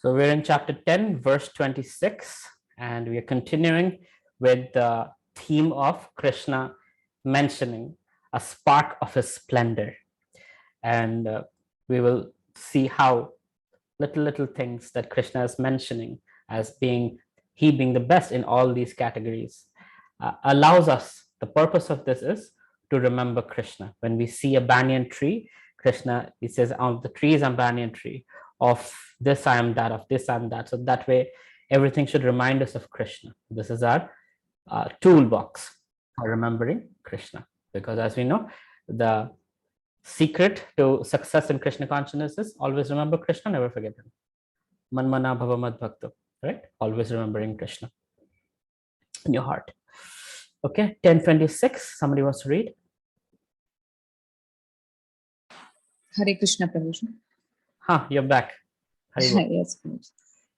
So we're in chapter 10, verse 26, and we are continuing with the theme of Krishna mentioning a spark of his splendor. And we will see how little things that Krishna is mentioning as being the best in all these categories allows us. The purpose of this is to remember Krishna. When we see a banyan tree, Krishna, he says, "On the tree is a banyan tree. Of this I am that. Of this I am that." So that way, everything should remind us of Krishna. This is our toolbox for remembering Krishna. Because as we know, the secret to success in Krishna consciousness is always remember Krishna, never forget him. Manmana bhava mad bhakta, right? Always remembering Krishna in your heart. Okay, 10:26. Somebody wants to read? Hare Krishna, Prabhuji. You're back. Yes, please.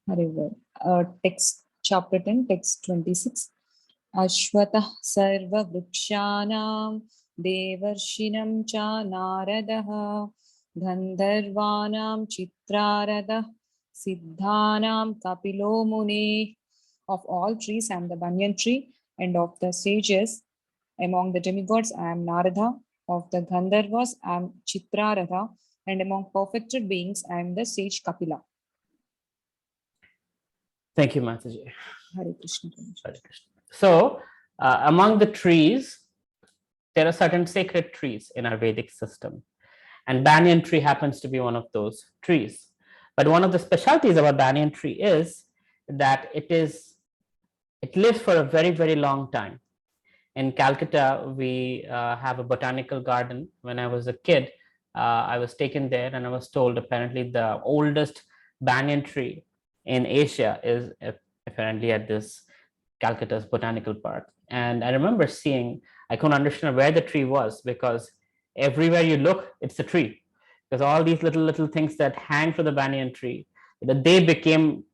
Hare text chapter 10, text 26. Ashwatah sarva vrikshanam devarshinam cha naradaha gandharvanam chitraradah siddhanam kapilo mune. Of all trees I am the banyan tree, and of the sages among the demigods I am Narada. Of the Gandharvas I am Chitraratha, and among perfected beings I am the sage Kapila. Thank you, Mataji. Hare Krishna. Hare Krishna. So, among the trees, there are certain sacred trees in our Vedic system, and banyan tree happens to be one of those trees. But one of the specialties about banyan tree is that it lives for a very long time. In Calcutta, we have a botanical garden. When I was a kid, I was taken there and I was told apparently the oldest banyan tree in Asia is apparently at this Calcutta's botanical park. And I remember seeing, I couldn't understand where the tree was because everywhere you look, it's a tree. Because all these little things that hang from the banyan tree, they became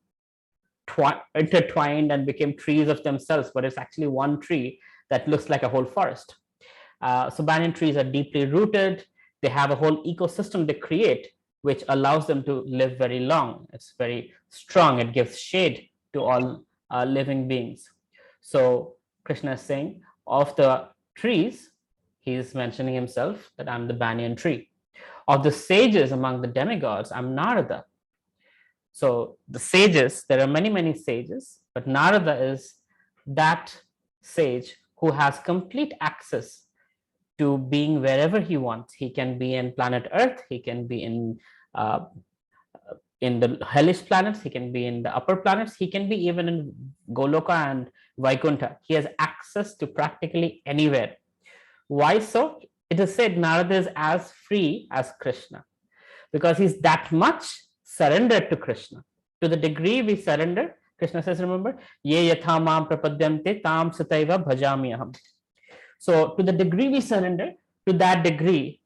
intertwined and became trees of themselves, but it's actually one tree that looks like a whole forest. So banyan trees are deeply rooted. They have a whole ecosystem they create, which allows them to live very long. It's very strong. It gives shade to all living beings. So Krishna is saying, of the trees, he's mentioning himself that I'm the banyan tree. Of the sages among the demigods, I'm Narada. So the sages, there are many sages, but Narada is that sage who has complete access to being wherever he wants. He can be in planet Earth, he can be in the hellish planets, he can be in the upper planets, he can be even in Goloka and Vaikuntha. He has access to practically anywhere. Why so? It is said Narada is as free as Krishna because he's that much surrendered to Krishna. To the degree we surrender, Krishna says, remember, ye yatha mam prapadyante tam sataiva bhajami aham. So to the degree we surrender, to that degree,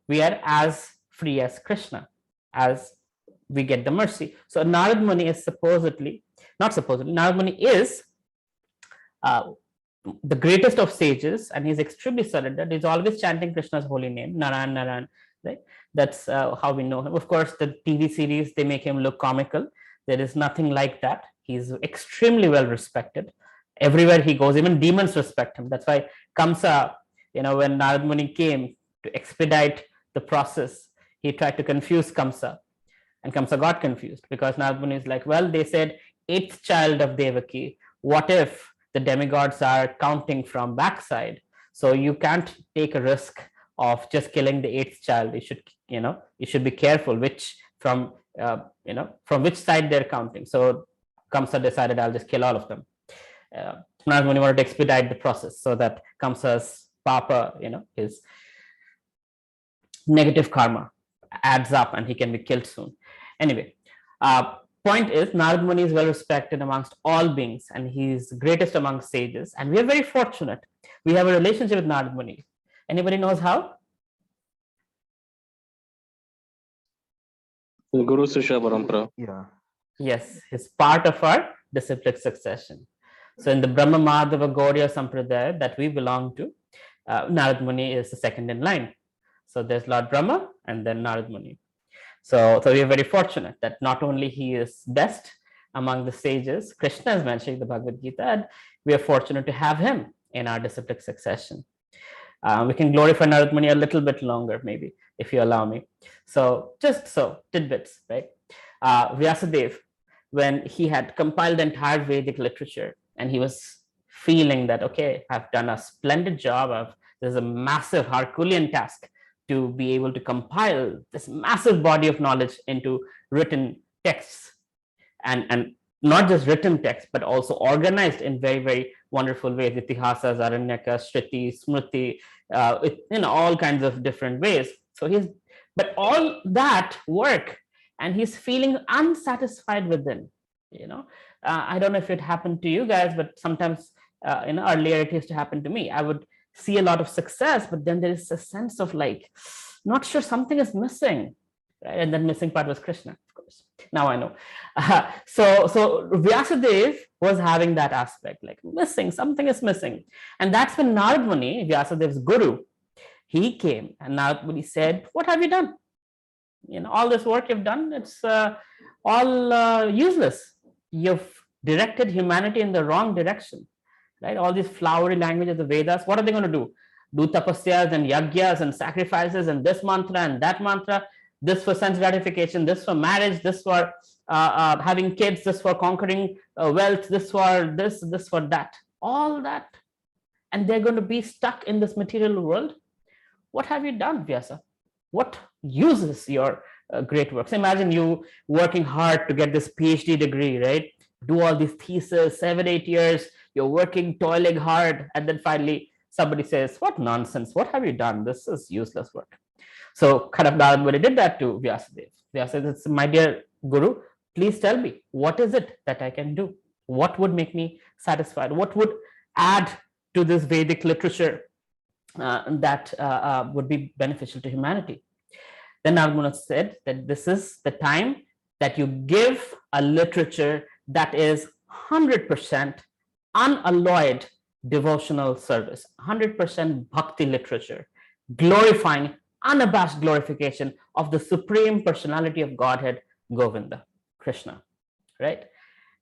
we are as free as Krishna, as we get the mercy. So Narad Muni is Narad Muni is the greatest of sages, and he's extremely surrendered. He's always chanting Krishna's holy name, Naran, Naran, right? That's how we know him. Of course, the TV series, they make him look comical. There is nothing like that. He's extremely well respected. Everywhere he goes, even demons respect him. That's why Kamsa, when Narad Muni came to expedite the process, he tried to confuse Kamsa. And Kamsa got confused because Narad Muni is like, well, they said 8th child of Devaki. What if the demigods are counting from backside? So you can't take a risk of just killing the 8th child. You should be careful from which side they're counting. So Kamsa decided, I'll just kill all of them. Narad Muni wanted to expedite the process so that Kamsa's papa, his negative karma adds up and he can be killed soon. Anyway, point is, Narad Muni is well respected amongst all beings and he's greatest among sages. And we are very fortunate. We have a relationship with Narad Muni. Anybody knows how? Guru Sishya Parampara. Yeah. Yes, he's part of our disciplic succession. So in the Brahma Madhava Gauriya Sampradaya that we belong to, Narad Muni is the second in line. So there's Lord Brahma and then Narad Muni. So we are very fortunate that not only he is best among the sages, Krishna is mentioning the Bhagavad Gita, and we are fortunate to have him in our disciplic succession. We can glorify Narad Muni a little bit longer, maybe, if you allow me. So just so, tidbits, right? Vyasadeva, when he had compiled the entire Vedic literature, and he was feeling that, okay, I've done a splendid job of, there's a massive Herculean task to be able to compile this massive body of knowledge into written texts, and not just written text, but also organized in very, very wonderful ways, itihasas, aranyaka, shruti, smriti, all kinds of different ways. So but all that work, and he's feeling unsatisfied within, I don't know if it happened to you guys, but sometimes, earlier it used to happen to me. I would see a lot of success, but then there is a sense of like, not sure, something is missing, right? And then missing part was Krishna, of course. Now I know. So Vyasadeva was having that aspect, like missing, something is missing. And that's when Narad Muni, Vyasadev's guru, he came, and Narad Muni said, what have you done? All this work you've done, it's all useless. You've directed humanity in the wrong direction, right? All these flowery language of the Vedas, what are they going to do? Do tapasyas and yagyas and sacrifices and this mantra and that mantra, this for sense gratification, this for marriage, this for having kids, this for conquering wealth, this for this for that, all that. And they're going to be stuck in this material world. What have you done, Vyasa? What uses your great works? Imagine you working hard to get this PhD degree, right? Do all these theses, 7-8 years, you're working, toiling hard, and then finally somebody says, what nonsense, what have you done? This is useless work. So Kharagpur did that to Vyasadeva. Vyasadeva says, my dear Guru, please tell me, what is it that I can do? What would make me satisfied? What would add to this Vedic literature that would be beneficial to humanity? Then Narad said that this is the time that you give a literature that is 100% unalloyed devotional service, 100% bhakti literature, glorifying, unabashed glorification of the Supreme Personality of Godhead, Govinda, Krishna, right?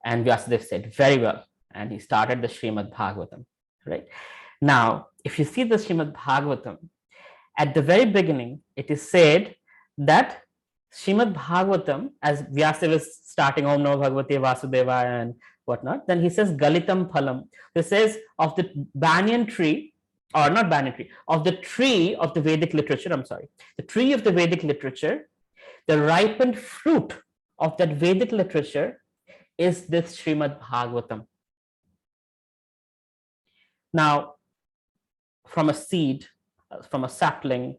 And Vyasadeva said, very well. And he started the Srimad Bhagavatam, right? Now, if you see the Srimad Bhagavatam, at the very beginning, it is said that Srimad Bhagavatam, as Vyasadeva is starting Om Namo Bhagavate Vasudeva and whatnot, then he says Galitam Phalam. This says of the banyan tree, or not banyan tree, of the tree of the Vedic literature, I'm sorry, the tree of the Vedic literature, the ripened fruit of that Vedic literature is this Srimad Bhagavatam. Now, from a seed, from a sapling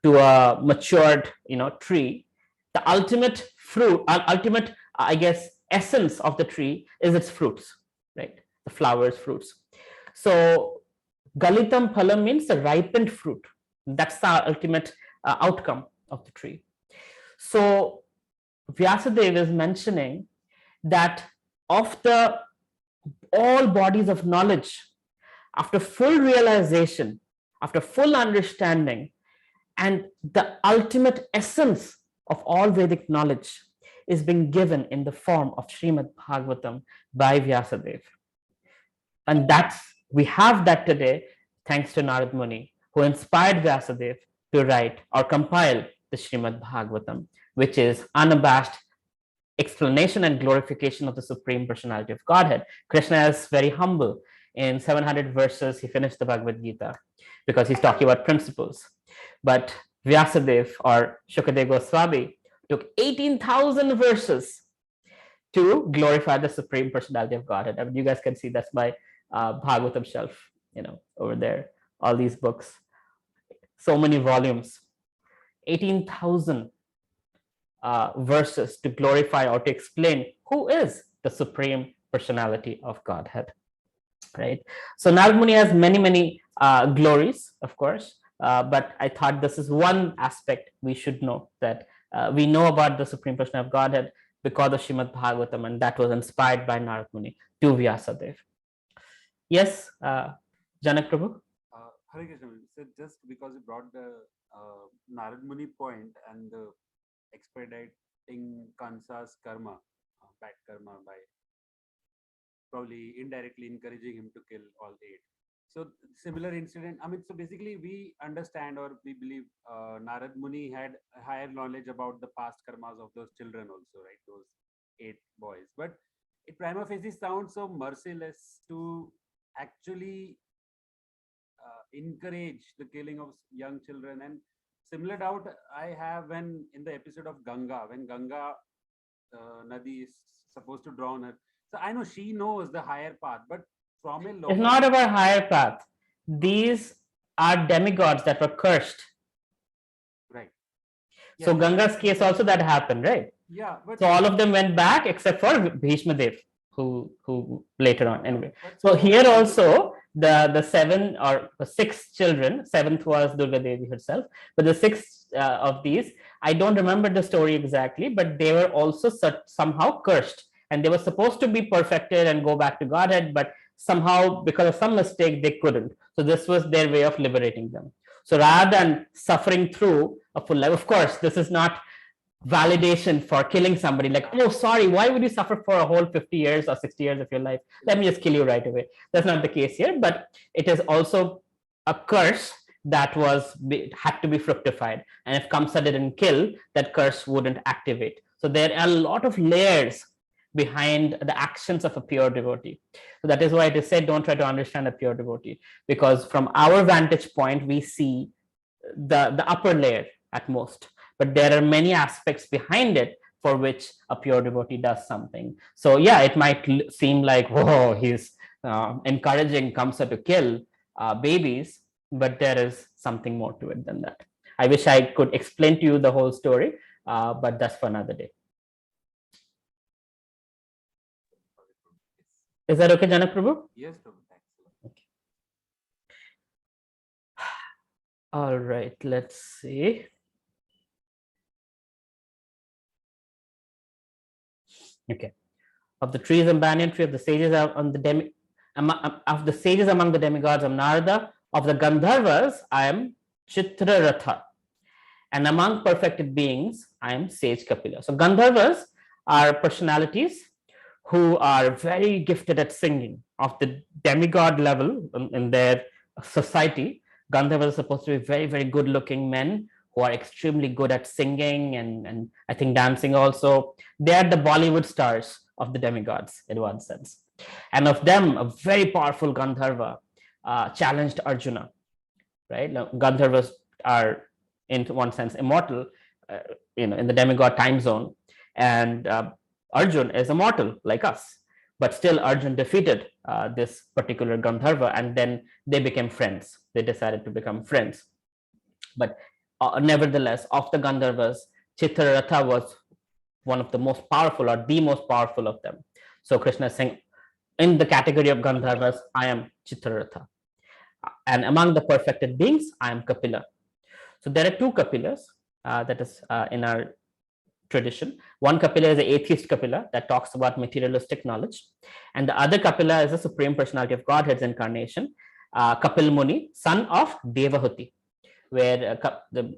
to a matured, tree, the ultimate fruit, ultimate, I guess, essence of the tree is its fruits, right? The flowers, fruits. So Galitam Phalam means the ripened fruit. That's the ultimate outcome of the tree. So Vyasadeva is mentioning that of the all bodies of knowledge, after full realization, after full understanding, and the ultimate essence of all Vedic knowledge is being given in the form of Srimad Bhagavatam by Vyasadeva. And we have that today thanks to Narad Muni, who inspired Vyasadeva to write or compile the Srimad Bhagavatam, which is unabashed explanation and glorification of the Supreme Personality of Godhead. Krishna is very humble. In 700 verses, he finished the Bhagavad Gita because he's talking about principles. But Vyasadeva or Shukadeva Goswami took 18,000 verses to glorify the Supreme Personality of Godhead. I mean, you guys can see that's my Bhagavatam shelf, over there. All these books, so many volumes, 18,000 verses to glorify or to explain who is the Supreme Personality of Godhead, right? So Narad Muni has many, many glories, of course, but I thought this is one aspect we should know, that we know about the Supreme Personality of Godhead because of Srimad Bhagavatam, and that was inspired by Narad Muni to Vyasadeva. Yes, Janak Prabhu? Hare Krishna. So just because you brought the Narad Muni point and the expediting Kansa's karma, bad karma, by probably indirectly encouraging him to kill all eight. So similar incident. I mean, so basically, we understand or we believe Narad Muni had higher knowledge about the past karmas of those children also, right? Those eight boys. But it prima facie sounds so merciless to actually encourage the killing of young children. And similar doubt I have when in the episode of Ganga, when Ganga Nadi is supposed to drown her. So I know she knows the higher path, but from a It's lower, not about higher path. These are demigods that were cursed. right? Yeah, So Ganga's case also that happened, right? yeah, but So all of them went back except for Bhishma Dev, who later on. Anyway, so here also the seven or six children, seventh was Durga Devi herself, but the six of these, I don't remember the story exactly, but they were also somehow cursed, and they were supposed to be perfected and go back to Godhead, but somehow because of some mistake they couldn't. So this was their way of liberating them. So rather than suffering through a full life, of course, this is not validation for killing somebody, like, oh sorry, why would you suffer for a whole 50 years or 60 years of your life, let me just kill you right away. That's not the case here, but it is also a curse that had to be fructified, and if Kamsa didn't kill, that curse wouldn't activate. So there are a lot of layers behind the actions of a pure devotee. So that is why it is said, don't try to understand a pure devotee, because from our vantage point we see the upper layer at most, but there are many aspects behind it for which a pure devotee does something. So yeah, it might seem like, whoa, he's encouraging Kamsa to kill babies, but there is something more to it than that. I wish I could explain to you the whole story, but that's for another day. Is that okay, Janak Prabhu? Yes, Prabhu. Thanks a lot. Okay. All right, let's see. Okay. Of the trees and banyan tree, of the sages on the of the sages among the demigods, of Narada, of the Gandharvas, I am Chitraratha. And among perfected beings, I am sage Kapila. So Gandharvas are personalities who are very gifted at singing. Of the demigod level in their society, Gandharvas are supposed to be very, very good looking men who are extremely good at singing and I think dancing also. They are the Bollywood stars of the demigods in one sense. And of them, a very powerful Gandharva challenged Arjuna, right? Now, Gandharvas are, in one sense, immortal, in the demigod time zone, and Arjun is immortal like us. But still, Arjun defeated this particular Gandharva, and then they became friends. They decided to become friends. But nevertheless, of the Gandharvas, Chitraratha was one of the most powerful or the most powerful of them. So Krishna is saying, in the category of Gandharvas, I am Chitraratha. And among the perfected beings, I am Kapila. So there are two Kapilas that is in our tradition. One Kapila is the atheist Kapila that talks about materialistic knowledge. And the other Kapila is the Supreme Personality of Godhead's incarnation, Kapil Muni, son of Devahuti, where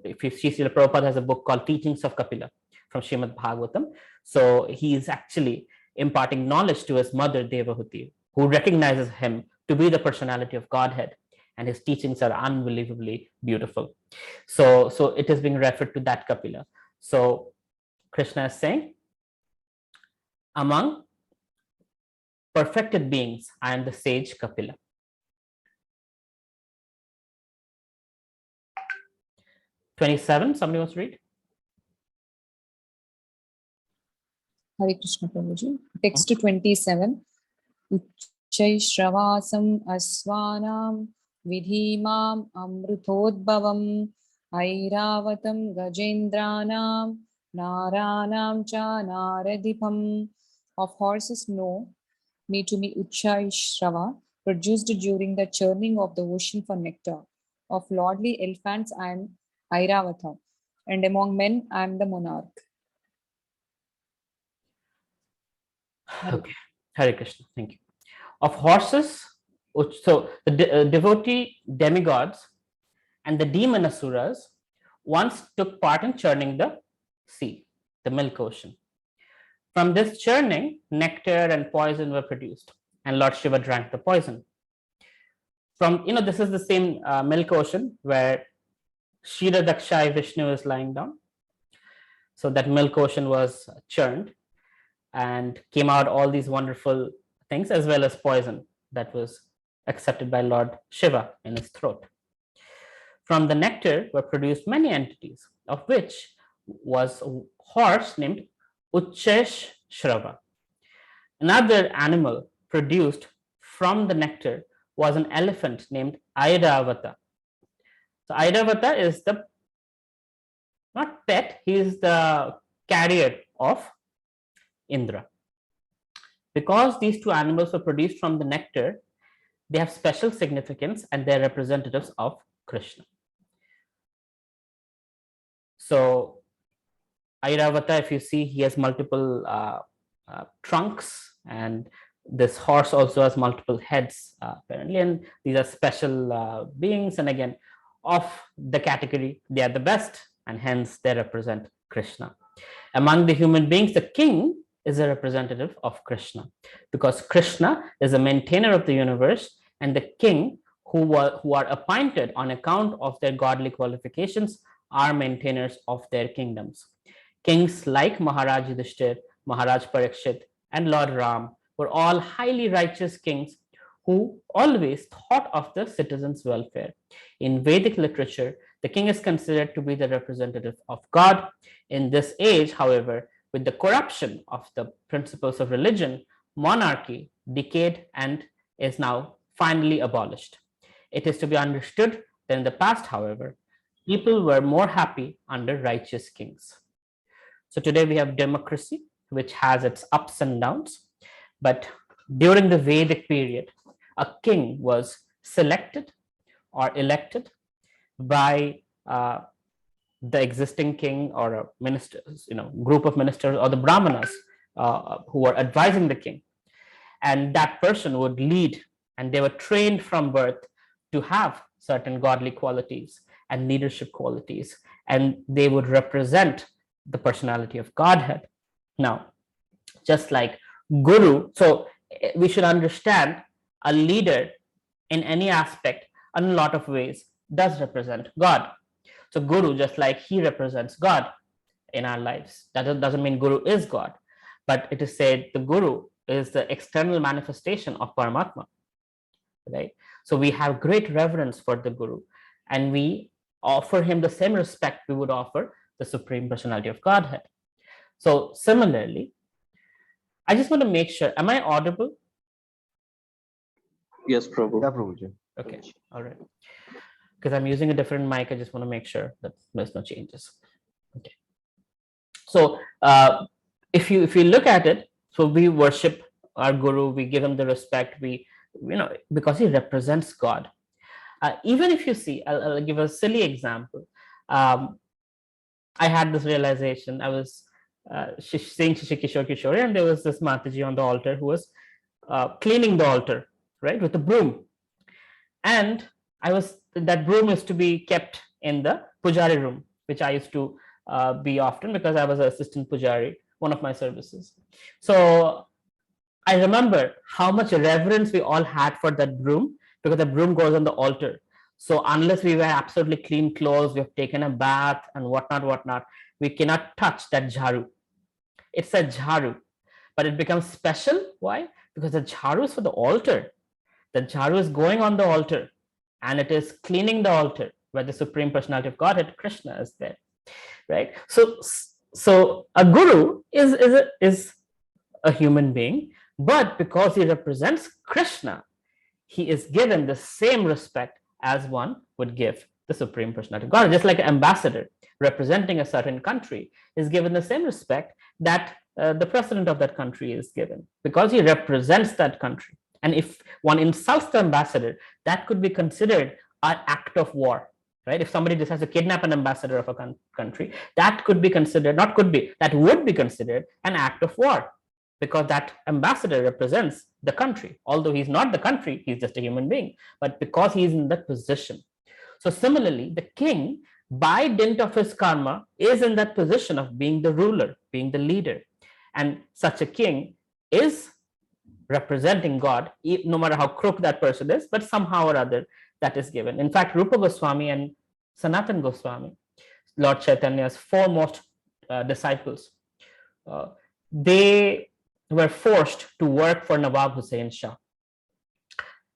if you see, Srila Prabhupada has a book called Teachings of Kapila from Srimad Bhagavatam. So he is actually imparting knowledge to his mother Devahuti, who recognizes him to be the personality of Godhead, and his teachings are unbelievably beautiful. So it is being referred to that Kapila. So Krishna is saying, among perfected beings, I am the sage Kapila. 27, somebody wants to read? Hare Krishna Prabhuji. Text 27. Uchai Shravasam Aswanam Vidhimam Amruthodbhavam Airavatam Gajendranam Naranam Cha Naradipam. Of horses know me to be Uchai Shrava, produced during the churning of the ocean for nectar. Of lordly elephants I am Airavata, and among men I am the monarch. Okay. Hare Krishna. Thank you. Of horses, so the devotee demigods and the demon asuras once took part in churning the sea, the milk ocean. From this churning, nectar and poison were produced, and Lord Shiva drank the poison. From, this is the same milk ocean where Shira Dakshai Vishnu is lying down. So that milk ocean was churned and came out all these wonderful things, as well as poison that was accepted by Lord Shiva in his throat. From the nectar were produced many entities, of which was a horse named Uchchesh Shrava. Another animal produced from the nectar was an elephant named Airavata. So Airavata is the, not pet, he is the carrier of Indra. Because these two animals were produced from the nectar, they have special significance and they're representatives of Krishna. So Airavata, if you see, he has multiple trunks, and this horse also has multiple heads, apparently, and these are special beings, and again, of the category, they are the best, and hence they represent Krishna. Among the human beings, the king is a representative of Krishna, because Krishna is a maintainer of the universe, and the king who are appointed on account of their godly qualifications are maintainers of their kingdoms. Kings like Maharaj Yudhishthir, Maharaj Parikshit, and Lord Ram were all highly righteous kings who always thought of the citizens' welfare. In Vedic literature, the king is considered to be the representative of God. In this age, however, with the corruption of the principles of religion, monarchy decayed and is now finally abolished. It is to be understood that in the past, however, people were more happy under righteous kings. So today we have democracy, which has its ups and downs. But during the Vedic period, a king was selected or elected by the existing king or a ministers, group of ministers or the brahmanas who were advising the king. And that person would lead, and they were trained from birth to have certain godly qualities and leadership qualities, and they would represent the personality of Godhead. Now, just like Guru, so we should understand a leader in any aspect, in a lot of ways, does represent God. So Guru, just like he represents God in our lives, that doesn't mean Guru is God, but it is said the Guru is the external manifestation of Paramatma, right? So we have great reverence for the Guru, and we offer him the same respect we would offer the Supreme Personality of Godhead. So similarly, I just want to make sure, am I audible? Yes, Prabhu. Yeah, Prabhuji. Okay, all right. Because I'm using a different mic, I just want to make sure that there's no changes. Okay. So if you look at it, so we worship our Guru, we give him the respect, because he represents God. Even if you see, I'll give a silly example. I had this realization. I was saying Shishikishore Kishore, and there was this Mataji on the altar who was cleaning the altar, right, with a broom. And that broom is to be kept in the pujari room, which I used to be often because I was an assistant pujari, one of my services. So I remember how much reverence we all had for that broom, because the broom goes on the altar. So unless we wear absolutely clean clothes, we have taken a bath and whatnot, we cannot touch that jharu. It's a jharu, but it becomes special. Why? Because the jharu is for the altar. The jharu is going on the altar, and it is cleaning the altar where the Supreme Personality of Godhead, Krishna, is there, right? So a guru is a human being, but because he represents Krishna, he is given the same respect as one would give the Supreme Personality of God. Just like an ambassador representing a certain country is given the same respect that the president of that country is given, because he represents that country. And if one insults the ambassador, that could be considered an act of war, right? If somebody decides to kidnap an ambassador of a country, that could be considered, not could be, that would be considered an act of war, because that ambassador represents the country. Although he's not the country, he's just a human being, but because he's in that position. So similarly, the king by dint of his karma, is in that position of being the ruler, being the leader. And such a king is representing God, no matter how crooked that person is, but somehow or other that is given. In fact, Rupa Goswami and Sanatan Goswami, Lord Chaitanya's foremost disciples, they were forced to work for Nawab Hussain Shah,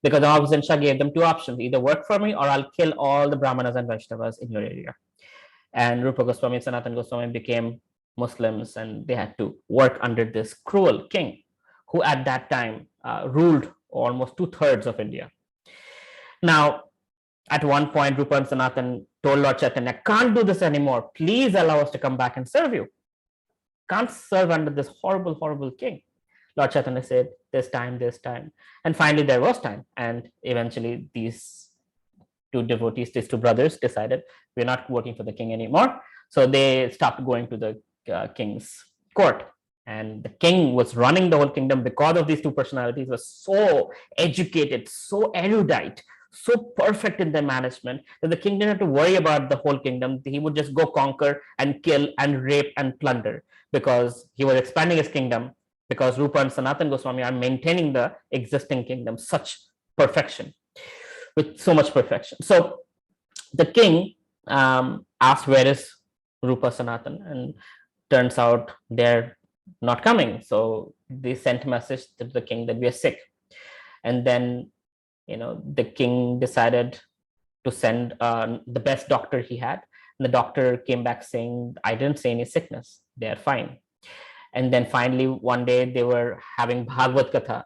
because Nawab Hussain Shah gave them two options: either work for me or I'll kill all the Brahmanas and Vaishnavas in your area. And Rupa Goswami and Sanatan Goswami became Muslims, and they had to work under this cruel king who at that time ruled almost 2/3 of India. Now, at one point, Rupa and Sanatan told Lord Chaitanya, can't do this anymore. Please allow us to come back and serve you. Can't serve under this horrible, horrible king. Lord Chaitanya said, this time, this time. And finally, there was time. And eventually, these two devotees, these two brothers, decided we're not working for the king anymore. So they stopped going to the king's court. And the king was running the whole kingdom because of these two personalities, was so educated, so erudite, so perfect in their management that the king didn't have to worry about the whole kingdom. He would just go conquer and kill and rape and plunder, because he was expanding his kingdom, because Rupa and Sanatan Goswami are maintaining the existing kingdom, such perfection, with so much perfection. So the king asked, where is Rupa, Sanatan? And turns out they're not coming. So they sent a message to the king that we are sick. And then, the king decided to send the best doctor he had. And the doctor came back saying, I didn't see any sickness. They're fine. And then finally, one day they were having Bhagavad Katha,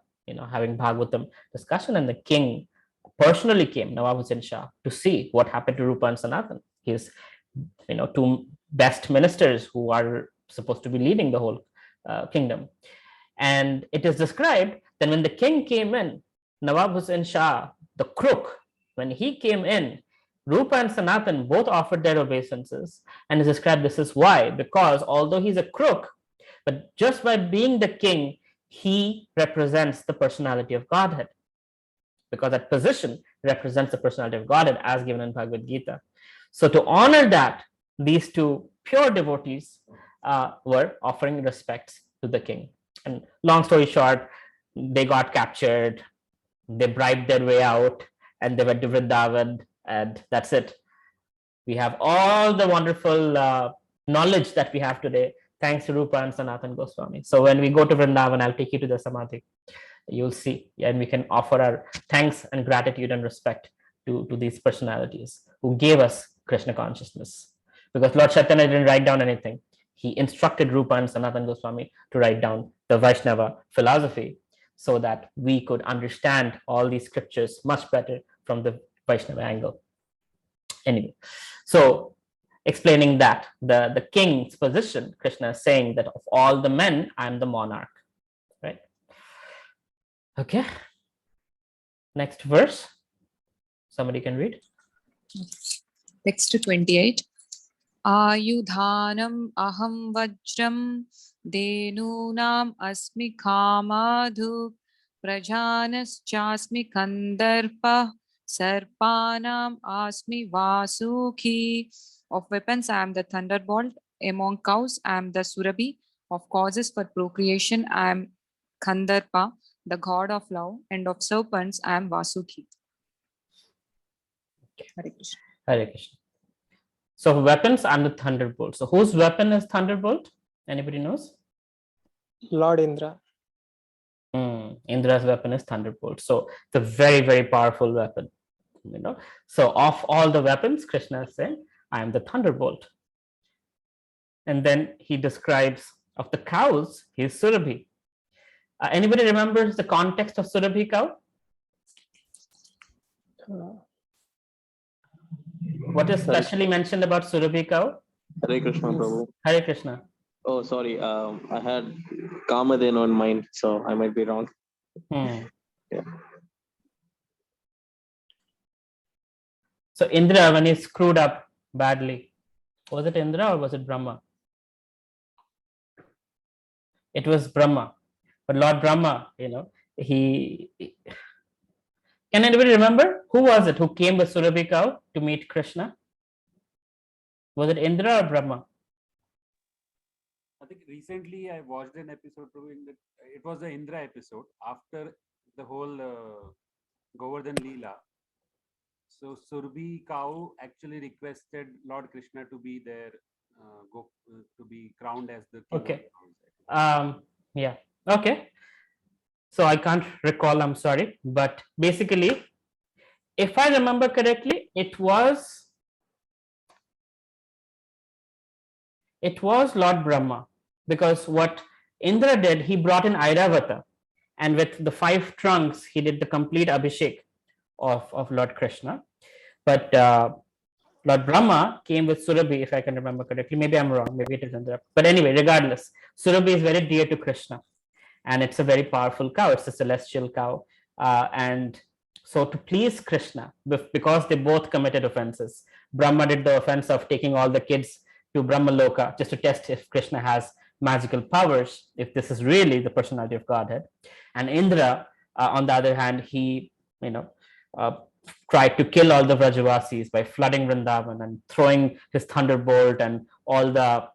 having Bhagavatam discussion, and the king personally came, Nawab Hussain Shah, to see what happened to Rupa and Sanatan, his, two best ministers who are supposed to be leading the whole kingdom. And it is described that when the king came in, Nawab Hussain Shah, the crook, when he came in, Rupa and Sanatan both offered their obeisances, and is described this is why, because although he's a crook, but just by being the king, he represents the personality of Godhead, because that position represents the personality of Godhead as given in Bhagavad Gita. So to honor that, these two pure devotees were offering respects to the king. And long story short, they got captured, they bribed their way out, and they went to Vrindavan, and that's it. We have all the wonderful knowledge that we have today, thanks to Rupa and Sanatan Goswami. So when we go to Vrindavan, I'll take you to the Samadhi. You'll see, and we can offer our thanks and gratitude and respect to these personalities who gave us Krishna consciousness. Because Lord Chaitanya didn't write down anything. He instructed Rupa and Sanatan Goswami to write down the Vaishnava philosophy so that we could understand all these scriptures much better from the Vaishnava angle. Anyway, so explaining that, the king's position, Krishna is saying that of all the men, I'm the monarch, right? Okay. Next verse. Somebody can read. Text 28. Ayudhanam aham vajram denunam asmi kamadhu prajanas chasmi kandarpa sarpanam asmi vasuki. Of weapons I am the thunderbolt, among cows I am the surabhi, of causes for procreation I am Kandarpa, the god of love, and of serpents I am Vasuki. Hare Krishna. Hare Krishna. So weapons, I'm the thunderbolt. So whose weapon is thunderbolt? Anybody knows? Lord Indra. Indra's weapon is thunderbolt. So it's a very, very powerful weapon. So of all the weapons, Krishna is saying, I am the thunderbolt. And then he describes of the cows, he is Surabhi. Anybody remembers the context of Surabhi cow? What is specially mentioned about Surabhi cow? Hare Krishna, Prabhu. Hare Krishna. Oh, sorry. I had Kamadeno in mind, so I might be wrong. Yeah. So Indra, when he screwed up badly, was it Indra or was it Brahma? It was Brahma. But Lord Brahma, he... Can anybody remember? Who was it who came with Surabhi cow to meet Krishna? Was it Indra or Brahma? I think recently I watched an episode proving that it was the Indra episode after the whole Govardhan Leela. So Surbhi cow actually requested Lord Krishna to be there, to be crowned as the king Okay. of cows. Yeah. Okay. So I can't recall, I'm sorry. But basically, if I remember correctly, it was Lord Brahma, because what Indra did, he brought in Airavata, and with the 5 trunks, he did the complete Abhishek of Lord Krishna. But Lord Brahma came with Surabhi, if I can remember correctly. Maybe I'm wrong, maybe it is Indra. But anyway, regardless, Surabhi is very dear to Krishna, and it's a very powerful cow. It's a celestial cow. And so to please Krishna, because they both committed offenses, Brahma did the offense of taking all the kids to Brahmaloka just to test if Krishna has magical powers, if this is really the personality of Godhead. And Indra, on the other hand, he, uh, tried to kill all the Vrajavasis by flooding Vrindavan and throwing his thunderbolt and all the,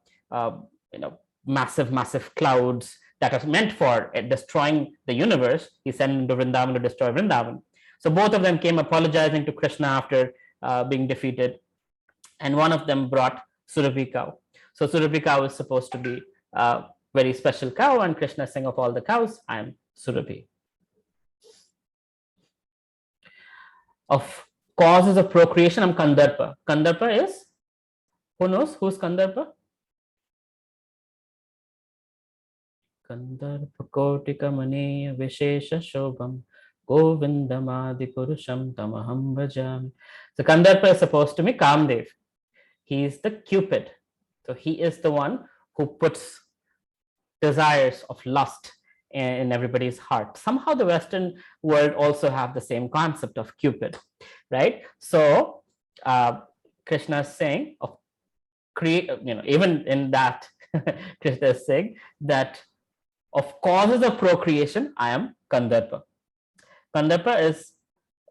massive clouds that are meant for destroying the universe. He sent into Vrindavan to destroy Vrindavan. So both of them came apologizing to Krishna after being defeated, and one of them brought Surabhi cow. So Surabhi cow is supposed to be a very special cow, and Krishna saying, of all the cows, I am Surabhi. Of causes of procreation, I'm Kandarpa. Kandarpa is, who knows who's Kandarpa? Kandarpa Kotika Mane Vishesha Shobham Govindamadi Purusham Tamaham Bhajam. So Kandarpa is supposed to be Kamdev. He is the Cupid. So he is the one who puts desires of lust in everybody's heart. Somehow the Western world also have the same concept of Cupid, right? So Krishna is saying, of create, even in that, Krishna is saying that of causes of procreation, I am Kandarpa. Kandarpa is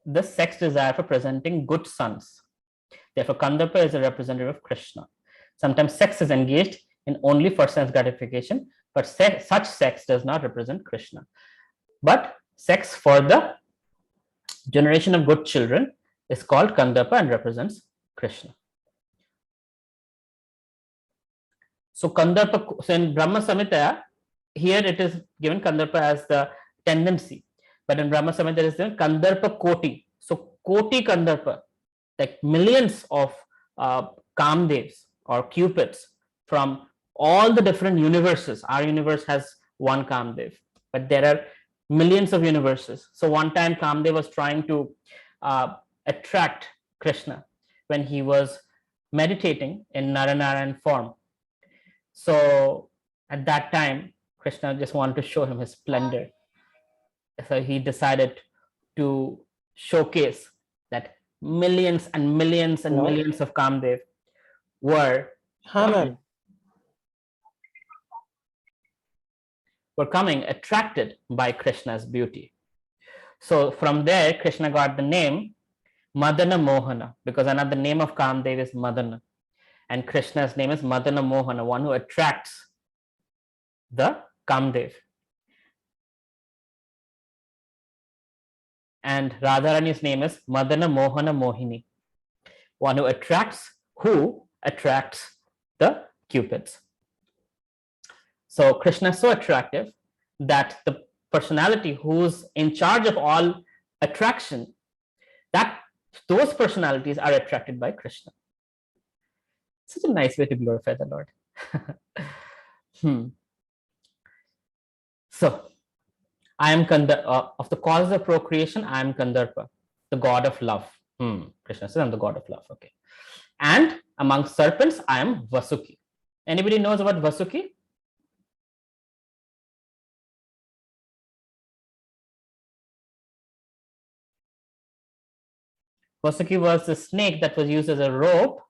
the sex desire for presenting good sons. Therefore, Kandarpa is a representative of Krishna. Sometimes sex is engaged in only for sense gratification, but such sex does not represent Krishna. But sex for the generation of good children is called Kandarpa and represents Krishna. So Kandarpa, so in Brahma Samhita, here it is given Kandarpa as the tendency, but in Brahma Samhita it is given Kandarpa Koti. So Koti Kandarpa, like millions of Kamdevs or Cupids from all the different universes. Our universe has one Kamdev, but there are millions of universes. So one time Kamdev was trying to attract Krishna when he was meditating in Naranarayan form. So at that time, Krishna just wanted to show him his splendor. So he decided to showcase that millions and millions and millions of Kamdev were coming attracted by Krishna's beauty. So from there, Krishna got the name Madana Mohana, because another name of Kamdev is Madana. And Krishna's name is Madana Mohana, one who attracts the Kamdev. And Radharani's name is Madana Mohana Mohini, one who attracts the Cupids. So Krishna is so attractive that the personality who's in charge of all attraction, that those personalities are attracted by Krishna. Such a nice way to glorify the Lord. So, I am of the cause of procreation, I am Kandarpa, the god of love. Krishna says, I'm the god of love. Okay. And among serpents, I am Vasuki. Anybody knows about Vasuki? Vasuki was the snake that was used as a rope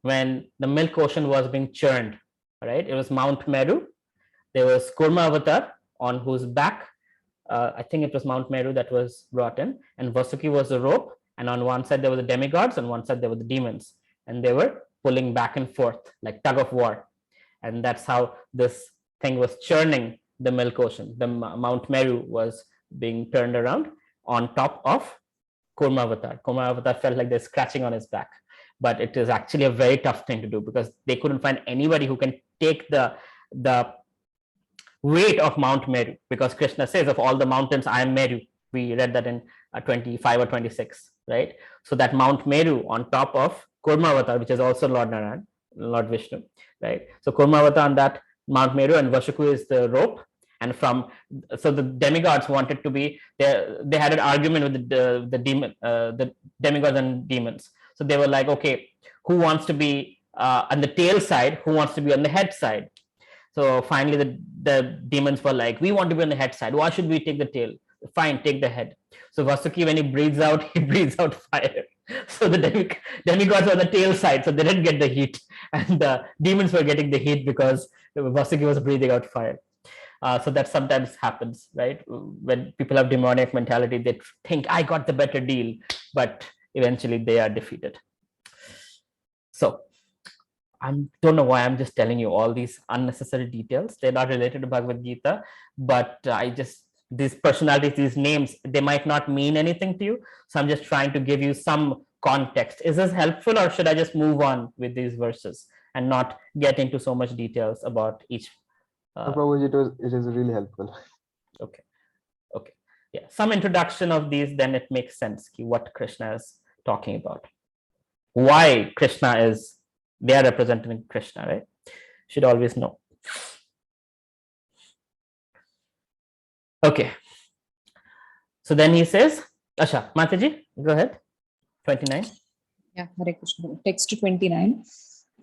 when the milk ocean was being churned. Right? It was Mount Meru. There was Kurma Avatar, on whose back, I think it was Mount Meru that was brought in, and Vasuki was the rope, and on one side there were the demigods, and one side there were the demons, and they were pulling back and forth like tug of war. And that's how this thing was churning the milk ocean. The Mount Meru was being turned around on top of Kurmavatar. Kurmavatar felt like they're scratching on his back, but it is actually a very tough thing to do because they couldn't find anybody who can take the weight of Mount Meru, because Krishna says, of all the mountains, I am Meru. We read that in 25 or 26, right? So that Mount Meru on top of Kurmavatar, which is also Lord Narayan, Lord Vishnu, right? So Kurmavatar on that Mount Meru, and Vashuku is the rope. And so the demigods wanted to be there. They had an argument with the demigods and demons. So they were like, okay, who wants to be on the tail side? Who wants to be on the head side? So finally, the demons were like, we want to be on the head side. Why should we take the tail? Fine, take the head. So Vasuki, when he breathes out, he breathes out fire. So the demigods were on the tail side, so they didn't get the heat, and the demons were getting the heat because Vasuki was breathing out fire. So that sometimes happens, right? When people have demonic mentality, they think, I got the better deal, but eventually they are defeated. So I don't know why I'm just telling you all these unnecessary details. They're not related to Bhagavad Gita, but these personalities, these names, they might not mean anything to you. So I'm just trying to give you some context. Is this helpful, or should I just move on with these verses and not get into so much details about each? Prabhuji, it is really helpful. Okay. Yeah, some introduction of these, then it makes sense what Krishna is talking about. Why Krishna is, they are representing Krishna, right? Should always know. Okay. So then he says, Asha, Mataji, go ahead. 29. Yeah, Hare Krishna. Text 29.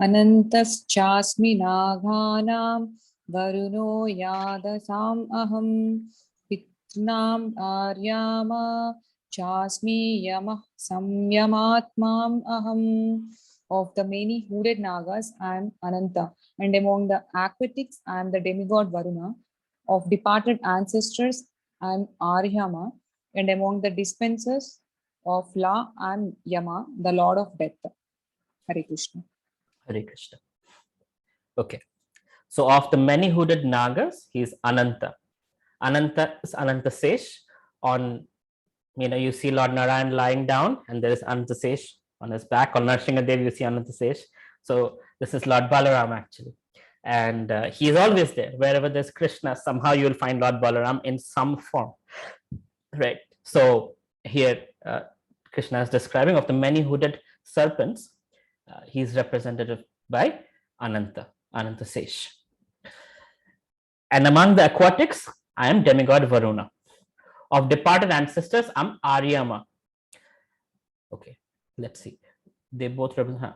Anantas chasmi naghanam varuno yadasam aham pitnam aryama chasmi yamah samyamatmam aham. Of the many hooded nagas, I am Ananta, and among the aquatics, I am the demigod Varuna. Of departed ancestors, I am Aryama, and among the dispensers of law, I am Yama, the Lord of Death. Hare Krishna. Hare Krishna. Okay. So of the many hooded nagas, he is Ananta. Ananta is Ananta Sesh. On, you see Lord Narayan lying down, and there is Ananta Sesh on his back. On Narsinghadev, you see Ananta Sesh. So this is Lord Balaram actually. And he is always there. Wherever there's Krishna, somehow you will find Lord Balaram in some form, right? So here, Krishna is describing of the many hooded serpents, he is represented by Ananta Sesh. And among the aquatics, I am demigod Varuna. Of departed ancestors, I'm Aryama. Okay, let's see. They both represent.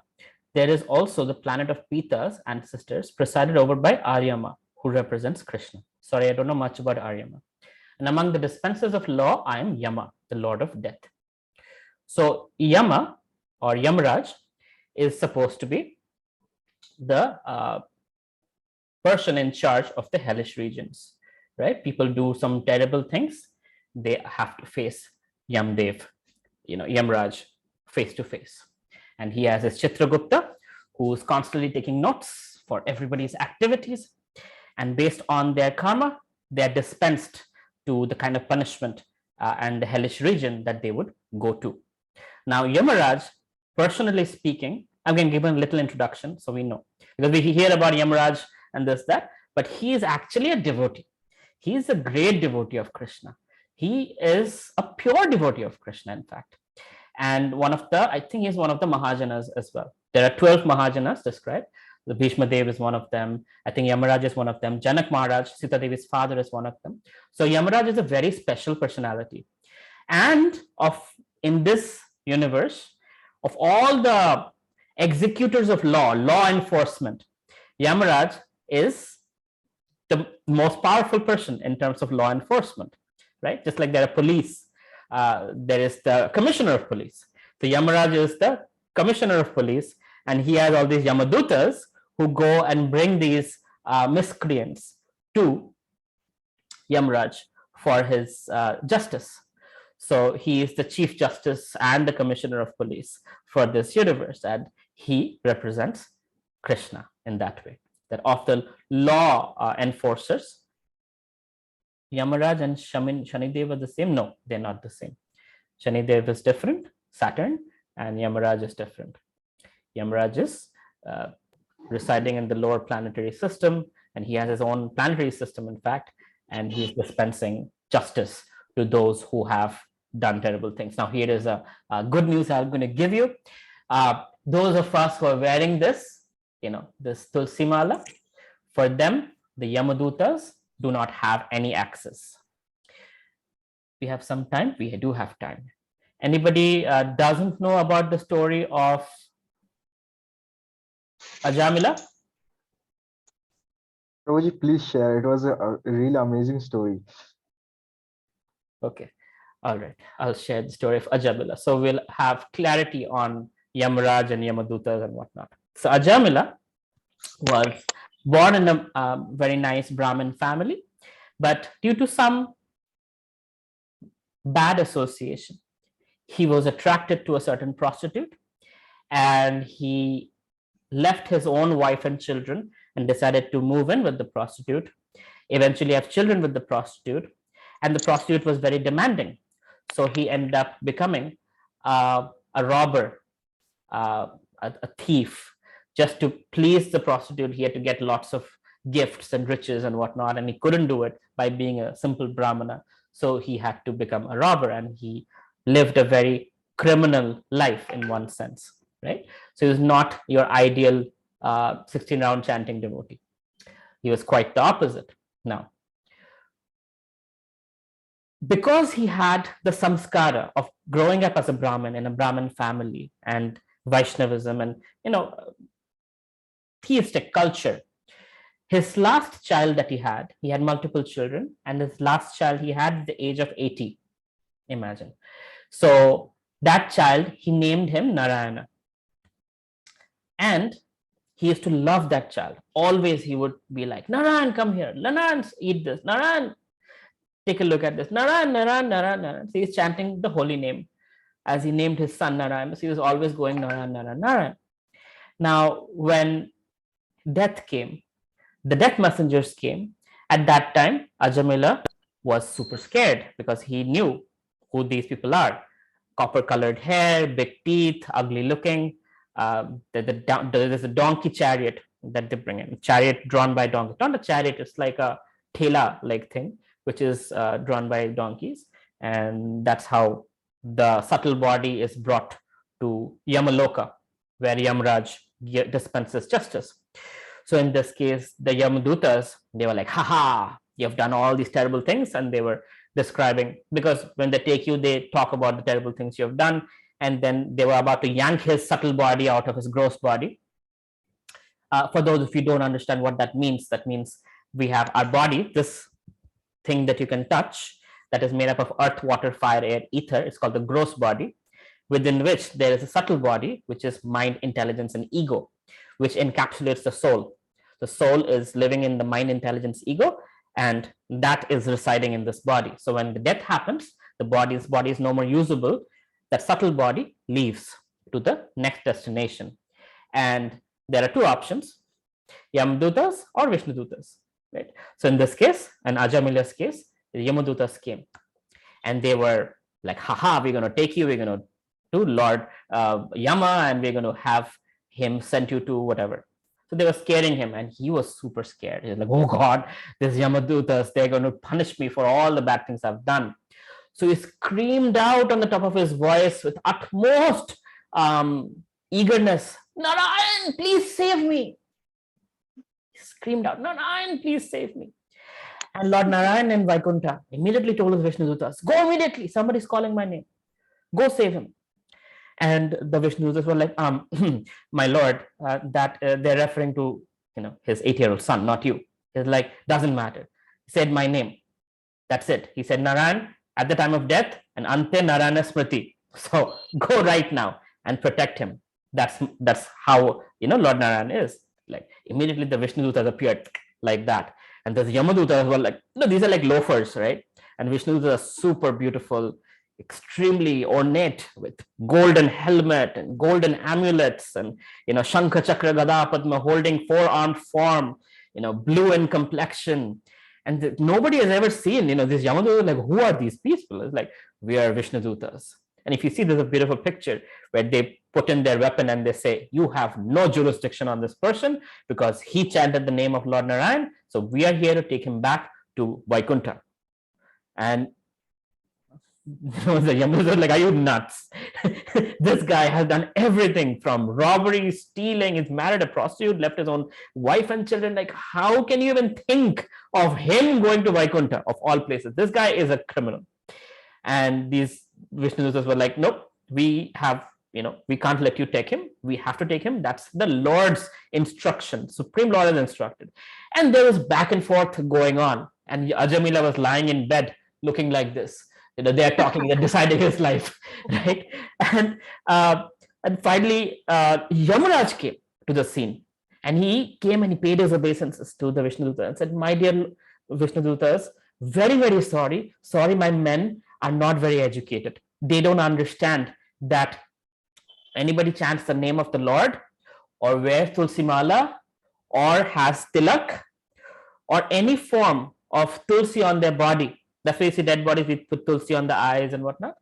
There is also the planet of Pita's ancestors presided over by Aryama, who represents Krishna. Sorry, I don't know much about Aryama. And among the dispensers of law, I am Yama, the Lord of Death. So Yama or Yamaraj is supposed to be the person in charge of the hellish regions, right? People do some terrible things, they have to face Yamdev, Yamaraj, face to face. And he has his Chitragupta, who's constantly taking notes for everybody's activities. And based on their karma, they're dispensed to the kind of punishment and the hellish region that they would go to. Now, Yamaraj, personally speaking, I'm going to give him a little introduction so we know. Because we hear about Yamaraj and this, that, but he is actually a devotee. He is a great devotee of Krishna. He is a pure devotee of Krishna, in fact. And I think he's one of the Mahajanas as well. There are 12 Mahajanas described. The Bhishma Dev is one of them. I think Yamaraj is one of them. Janak Maharaj, Sita Devi's father, is one of them. So Yamaraj is a very special personality. And in this universe, of all the executors of law enforcement, Yamaraj is the most powerful person in terms of law enforcement, right? Just like there are police, there is the commissioner of police. So Yamaraj is the commissioner of police, and he has all these Yamadutas who go and bring these miscreants to Yamaraj for his justice. So he is the chief justice and the commissioner of police for this universe, and he represents Krishna in that way. That of the law enforcers, Yamaraj and Shanidev are the same? No, they're not the same. Shanidev is different, Saturn, and Yamaraj is different. Yamaraj is residing in the lower planetary system, and he has his own planetary system, in fact, and he's dispensing justice to those who have done terrible things. Now, here is a good news I'm going to give you. Those of us who are wearing this, this Tulsi Mala, for them, the Yamadutas do not have any access. We have some time. We do have time. Anybody doesn't know about the story of Ajamila? Prabhuji, please share. It was a really amazing story. Okay. All right. I'll share the story of Ajamila. So we'll have clarity on Yamaraj and Yamadutas and whatnot. So Ajamila was born in a very nice Brahmin family, but due to some bad association, he was attracted to a certain prostitute, and he left his own wife and children and decided to move in with the prostitute, eventually have children with the prostitute, and the prostitute was very demanding. So he ended up becoming a robber, a thief. Just to please the prostitute, he had to get lots of gifts and riches and whatnot, and he couldn't do it by being a simple Brahmana. So he had to become a robber, and he lived a very criminal life in one sense, right? So he was not your ideal 16-round chanting devotee. He was quite the opposite. Now, because he had the samskara of growing up as a Brahmin in a Brahmin family and Vaishnavism and, theistic culture, his last child that he had multiple children, and his last child he had at the age of 80. Imagine. So that child, he named him Narayana. And he used to love that child. Always he would be like, Narayan, come here. Narayan, eat this. Narayan, take a look at this. Narayan, Narayan, Narayan, Narayan. So he's chanting the holy name as he named his son Narayan. So he was always going Narayan, Narayan, Narayan. Now, when death came, the death messengers came. At that time, Ajamila was super scared because he knew who these people are. Copper-colored hair, big teeth, ugly looking. There's a donkey chariot that they bring in. Chariot drawn by donkeys. Not a chariot, it's like a thela-like thing, which is drawn by donkeys. And that's how the subtle body is brought to Yamaloka, where Yamraj dispenses justice. So in this case, the Yamadutas, they were like, haha, you have done all these terrible things. And they were describing, because when they take you, they talk about the terrible things you have done. And then they were about to yank his subtle body out of his gross body. For those of you who don't understand what that means we have our body, this thing that you can touch, that is made up of earth, water, fire, air, ether. It's called the gross body, within which there is a subtle body, which is mind, intelligence, and ego, which encapsulates the soul. The soul is living in the mind, intelligence, ego, and that is residing in this body. So when the death happens, the body is no more usable. That subtle body leaves to the next destination. And there are two options, Yamadutas or Vishnudutas, right? So in this case, in Ajamila's case, the Yamadutas came. And they were like, haha, we're going to take you, we're going to do Lord Yama, and we're going to have him send you to whatever. So they were scaring him, and he was super scared. He's like, oh God, these Yamadutas, they're going to punish me for all the bad things I've done. So he screamed out on the top of his voice with utmost eagerness, Narayan, please save me. He screamed out, Narayan, please save me. And Lord Narayan and Vaikuntha immediately told his Vishnudutas, go immediately, somebody's calling my name. Go save him. And the Vishnudutas were like, my lord, that they're referring to his 8-year-old son, not you. He's like, doesn't matter. He said my name. That's it. He said Narayan at the time of death, and Ante Narayana Smriti. So go right now and protect him. That's how Lord Narayan is. Like immediately the Vishnudutas appeared like that. And the Yamadutas were like, no, these are like loafers, right? And Vishnudutas are super beautiful, extremely ornate with golden helmet and golden amulets and, Shankha Chakra Gada Padma, holding four-armed form, blue in complexion. And nobody has ever seen, this Yamaduta, like, who are these people? It's like, we are Vishnudutas. And if you see, there's a beautiful picture where they put in their weapon and they say, you have no jurisdiction on this person because he chanted the name of Lord Narayan. So we are here to take him back to Vaikuntha. And the Yamas are like, are you nuts? This guy has done everything from robbery, stealing, he's married a prostitute, left his own wife and children. Like, how can you even think of him going to Vaikuntha, of all places? This guy is a criminal. And these Vishnudutas were like, nope, we have, we can't let you take him. We have to take him. That's the Lord's instruction. Supreme Lord has instructed. And there was back and forth going on. And Ajamila was lying in bed looking like this. They're talking, they're deciding his life, right? And finally, Yamaraj came to the scene. And he came and he paid his obeisances to the Vishnuduta and said, my dear Vishnudutas, very, very sorry. Sorry, my men are not very educated. They don't understand that anybody chants the name of the Lord or wears tulsi mala or has tilak or any form of tulsi on their body. The face of dead bodies, we put tulsi on the eyes and whatnot.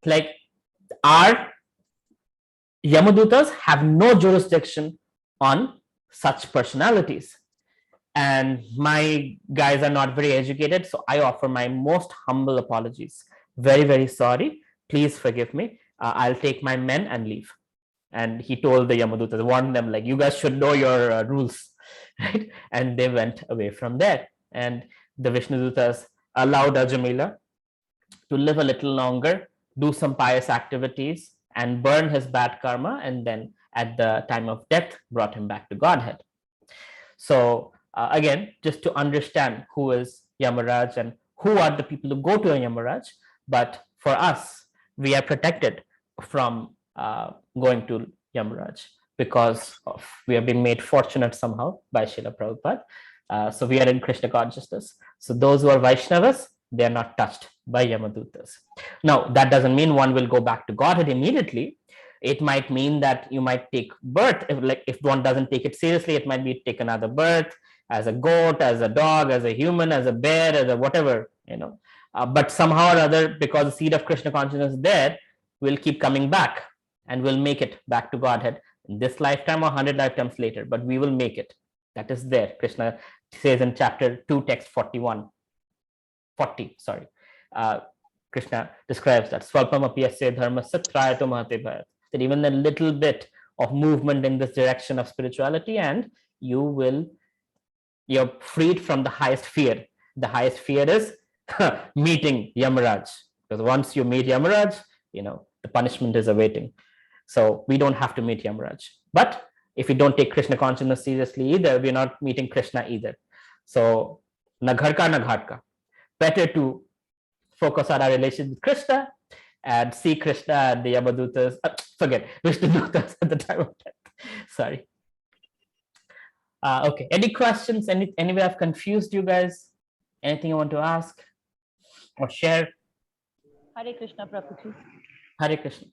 Like, our Yamadutas have no jurisdiction on such personalities. And my guys are not very educated, so I offer my most humble apologies. Very, very sorry. Please forgive me. I'll take my men and leave. And he told the Yamadutas, warned them, like, you guys should know your rules, right? And they went away from there. And the Vishnudutas allowed Ajamila to live a little longer, do some pious activities, and burn his bad karma, and then at the time of death, brought him back to Godhead. So again, just to understand who is Yamaraj and who are the people who go to a Yamaraj, but for us, we are protected from going to Yamaraj because we have been made fortunate somehow by Srila Prabhupada. So we are in Krishna consciousness. So those who are Vaishnavas, they are not touched by Yamadutas. Now, that doesn't mean one will go back to Godhead immediately. It might mean that you might take birth. If one doesn't take it seriously, it might be take another birth as a goat, as a dog, as a human, as a bear, as a whatever, but somehow or other, because the seed of Krishna consciousness is there, will keep coming back and will make it back to Godhead in this lifetime or 100 lifetimes later, but we will make it. That is there. Krishna says in chapter 2, text 40, Krishna describes that Swalpam apiyasya dharma satrayatu mahate bharat, that even a little bit of movement in this direction of spirituality and you're freed from the highest fear. The highest fear is meeting Yamaraj, because once you meet Yamaraj, the punishment is awaiting. So we don't have to meet Yamaraj. But if we don't take Krishna consciousness seriously either, we're not meeting Krishna either. So na ghar ka na ghat ka. Better to focus on our relationship with Krishna and see Krishna and the Yamadutas, Vishnudutas at the time of death. Sorry. Okay, any questions? Any way I've confused you guys? Anything you want to ask or share? Hare Krishna, Prabhuji. Hare Krishna.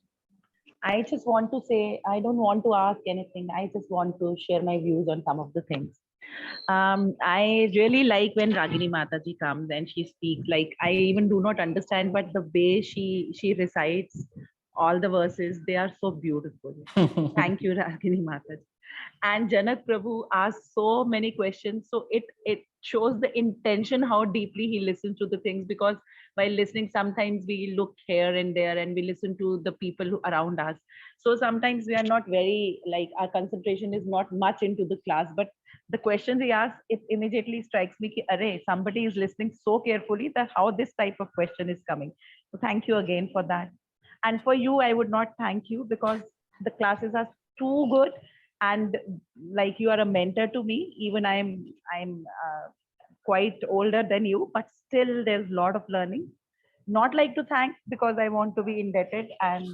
I just want to say, I don't want to ask anything. I just want to share my views on some of the things. I really like when Ragini Mataji comes and she speaks. Like, I even do not understand, but the way she recites all the verses, they are so beautiful. Thank you, Ragini Mataji. And Janak Prabhu asked so many questions. So it shows the intention, how deeply he listens to the things, because while listening, sometimes we look here and there and we listen to the people who around us. So sometimes we are not very, our concentration is not much into the class, but the questions he asks, it immediately strikes me, ki, array, somebody is listening so carefully that how this type of question is coming. So thank you again for that. And for you, I would not thank you because the classes are too good. And like, you are a mentor to me. Even I'm quite older than you, but still there's a lot of learning. Not like to thank because I want to be indebted, and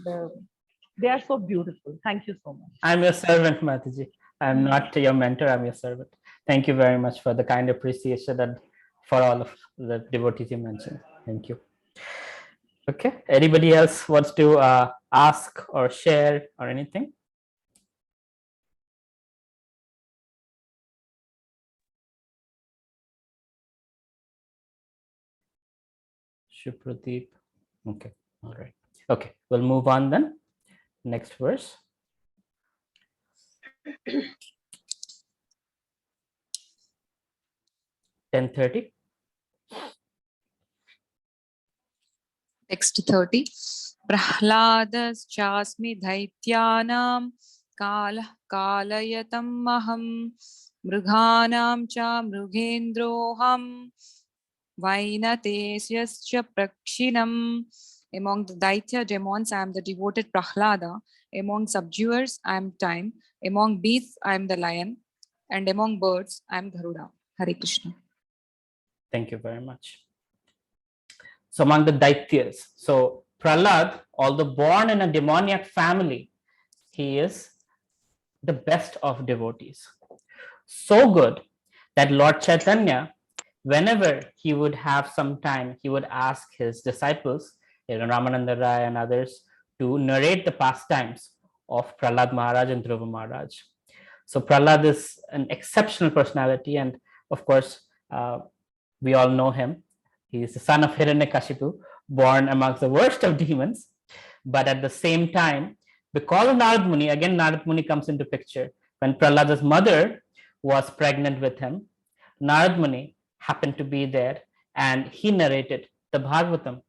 they are so beautiful. Thank you so much. I'm your servant, Mataji. I'm not your mentor, I'm your servant. Thank you very much for the kind appreciation and for all of the devotees you mentioned. Thank you. Okay. Anybody else wants to ask or share or anything? Shupradeep. Okay. All right. Okay. We'll move on then. Next verse. 10:30. Text 30. Prahladaschasmi daityanam kalayatam maham mrughanam cha mrugendroham vainatesyascha prakshinam. Among the Daitya demons, I am the devoted Prahlada. Among subduers, I am time. Among beasts, I am the lion. And among birds, I am Garuda. Hare Krishna. Thank you very much. So among the Daityas, so Prahlad, although born in a demoniac family, he is the best of devotees. So good that Lord Chaitanya, whenever he would have some time, he would ask his disciples, Ramananda Rai and others, to narrate the pastimes of Prahlad Maharaj and Dhruva Maharaj. So Prahlad is an exceptional personality, and of course, we all know him. He is the son of Hiranyakashipu, born amongst the worst of demons. But at the same time, because of Narad Muni, again Narad Muni comes into picture. When Prahlad's mother was pregnant with him, Narad Muni happened to be there, and he narrated the Bhagavatam.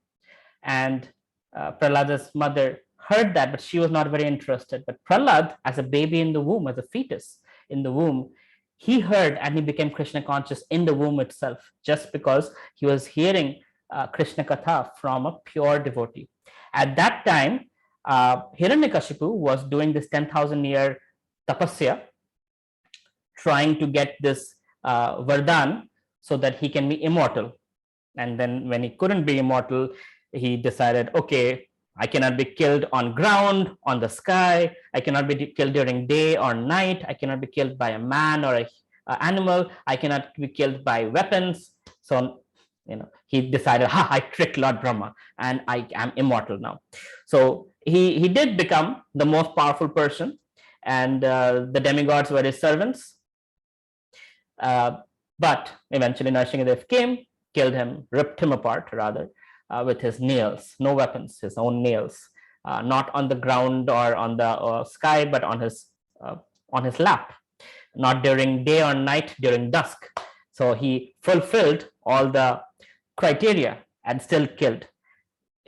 And Prahlad's mother heard that, but she was not very interested. But Prahlad, as a baby in the womb, as a fetus in the womb, he heard and he became Krishna conscious in the womb itself, just because he was hearing Krishna Katha from a pure devotee. At that time, Hiranyakashipu was doing this 10,000-year tapasya, trying to get this Vardhan so that he can be immortal. And then when he couldn't be immortal, he decided, okay, I cannot be killed on ground, on the sky. I cannot be killed during day or night. I cannot be killed by a man or an animal. I cannot be killed by weapons. So, he decided, I tricked Lord Brahma and I am immortal now. So he did become the most powerful person, and the demigods were his servants. But eventually Narasimhadev came, killed him, ripped him apart rather, with his nails, no weapons, his own nails, not on the ground or on the sky, but on his lap, not during day or night, during dusk. So he fulfilled all the criteria and still killed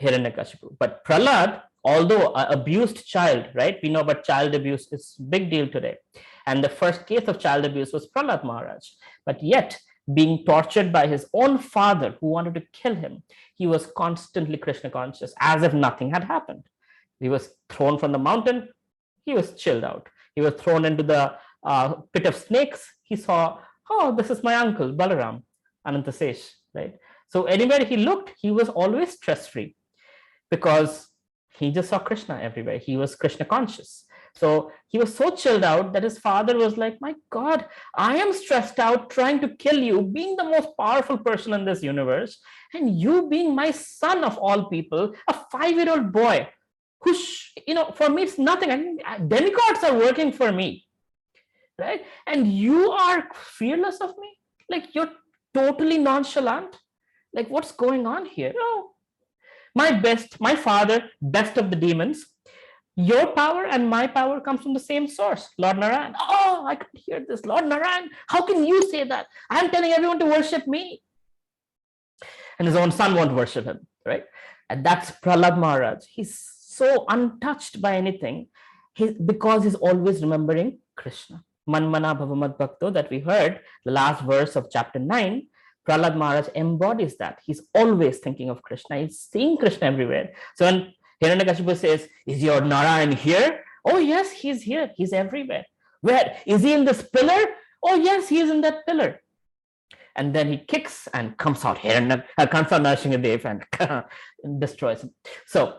Hiranyakashipu. But Prahlad, although an abused child, right? We know about child abuse is a big deal today. And the first case of child abuse was Prahlad Maharaj. But yet, being tortured by his own father who wanted to kill him, he was constantly Krishna conscious, as if nothing had happened. He was thrown from the mountain, he was chilled out. He was thrown into the pit of snakes. He saw, oh, this is my uncle, Balaram, Anantasesh, right? So anywhere he looked, he was always stress-free because he just saw Krishna everywhere. He was Krishna conscious. So he was so chilled out that his father was like, my God, I am stressed out trying to kill you, being the most powerful person in this universe, and you being my son of all people, a 5-year-old boy who, for me, it's nothing. I mean, demigods are working for me, right? And you are fearless of me? Like, you're totally nonchalant? Like, what's going on here? Oh, my father, best of the demons. Your power and my power comes from the same source, Lord Narayan. Oh, I could hear this. Lord Narayan, how can you say that? I'm telling everyone to worship me. And his own son won't worship him, right? And that's Prahlad Maharaj. He's so untouched by anything because he's always remembering Krishna. Manmana Bhavamad Bhakto that we heard, the last verse of chapter 9, Prahlad Maharaj embodies that. He's always thinking of Krishna. He's seeing Krishna everywhere. So when Hiranyakashipu says, is your Narayan here? Oh, yes, he's here. He's everywhere. Where? Is he in this pillar? Oh, yes, he is in that pillar. And then he kicks and comes out here, and comes out Narasimhadev and destroys him. So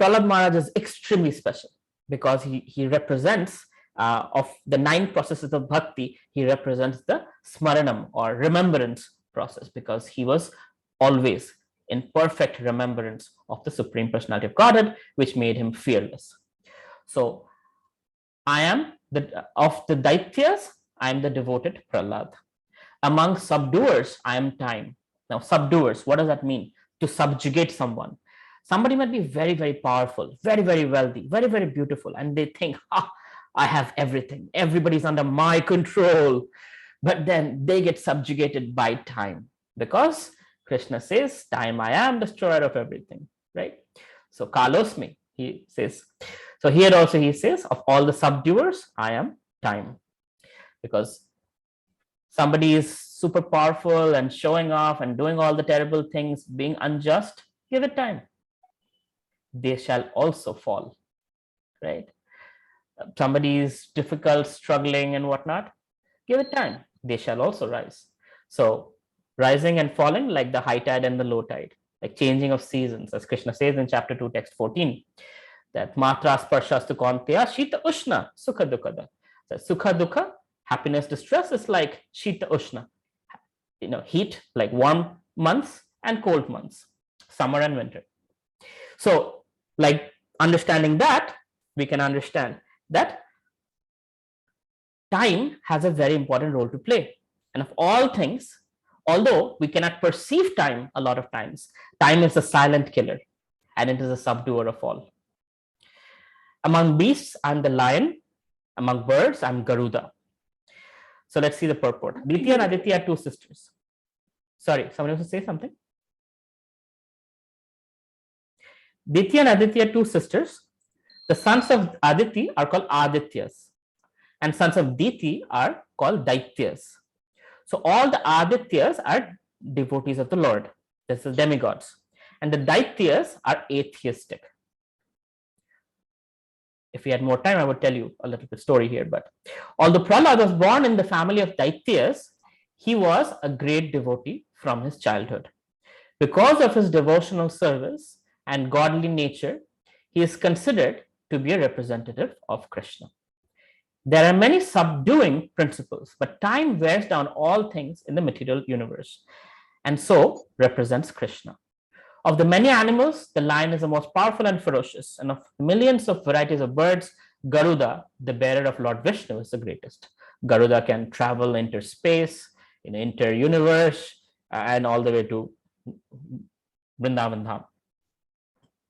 Prahlad Maharaj is extremely special because he represents, of the 9 processes of bhakti, he represents the smaranam or remembrance process, because he was always in perfect remembrance of the Supreme Personality of Godhead, which made him fearless. So I am of the Daityas, I am the devoted Prahlad. Among subduers, I am time. Now, subduers, what does that mean? To subjugate someone. Somebody might be very, very powerful, very, very wealthy, very, very beautiful, and they think, I have everything. Everybody's under my control. But then they get subjugated by time, because Krishna says, time I am, destroyer of everything, right? So Kalos me, he says. So here also he says, of all the subduers, I am time. Because somebody is super powerful and showing off and doing all the terrible things, being unjust, give it time. They shall also fall, right? Somebody is difficult, struggling and whatnot, give it time. They shall also rise. So rising and falling like the high tide and the low tide, like changing of seasons, as Krishna says in chapter 2, text 14, that matra sparshastu konteya shita ushna sukha dukkha. So sukha dukkha, happiness, distress, is like shita ushna, heat, like warm months, and cold months, summer and winter. So like understanding that, we can understand that time has a very important role to play. And of all things, although we cannot perceive time a lot of times, time is a silent killer, and it is a subduer of all. Among beasts, I'm the lion. Among birds, I'm Garuda. So let's see the purport. Ditya and Aditya are two sisters. Sorry, someone else to say something? Ditya and Aditya are two sisters. The sons of Aditi are called Adityas, and sons of Diti are called Daityas. So all the Adityas are devotees of the Lord. This is demigods. And the Daityas are atheistic. If we had more time, I would tell you a little bit story here. But although Prahlad was born in the family of Daityas, he was a great devotee from his childhood. Because of his devotional service and godly nature, he is considered to be a representative of Krishna. There are many subduing principles, but time wears down all things in the material universe, and so represents Krishna. Of the many animals, the lion is the most powerful and ferocious, and of millions of varieties of birds, Garuda, the bearer of Lord Vishnu, is the greatest. Garuda can travel interspace, inter-universe, and all the way to Vrindavan Dham